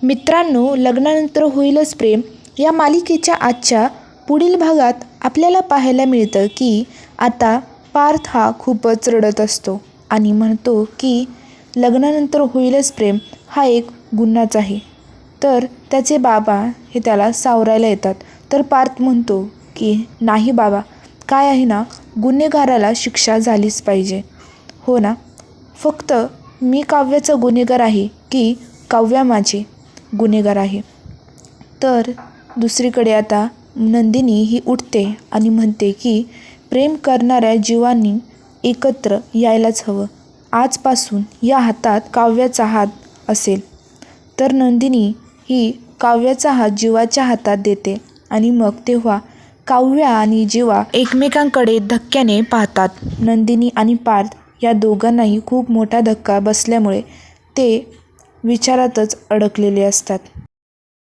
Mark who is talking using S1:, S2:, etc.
S1: मित्रांनो, लग्नानंतर होईलच प्रेम या मालिकेच्या आजच्या पुढील भागात आपल्याला पाहायला मिळतं की आता पार्थ हा खूपच रडत असतो आणि म्हणतो की लग्नानंतर होईलच प्रेम हा एक गुन्हाच आहे. तर त्याचे बाबा हे त्याला सावरायला येतात. तर पार्थ म्हणतो की नाही बाबा, काय आहे ना, गुन्हेगाराला शिक्षा झालीच पाहिजे. हो ना, फक्त मी काव्याचा गुन्हेगार आहे की काव्या माझी गुन्हेगार आहे. तर दुसरीकडे आता नंदिनी ही उठते आणि म्हणते की प्रेम करणाऱ्या जीवांनी एकत्र यायलाच हवं. आजपासून या हातात काव्याचा हात असेल. तर नंदिनी ही काव्याचा हात जीवाच्या हातात देते आणि मग तेव्हा काव्या आणि जीवा एकमेकांकडे धक्क्याने पाहतात. नंदिनी आणि पार्थ या दोघांनाही खूप मोठा धक्का बसल्यामुळे ते विचारातच अडकलेले असतात.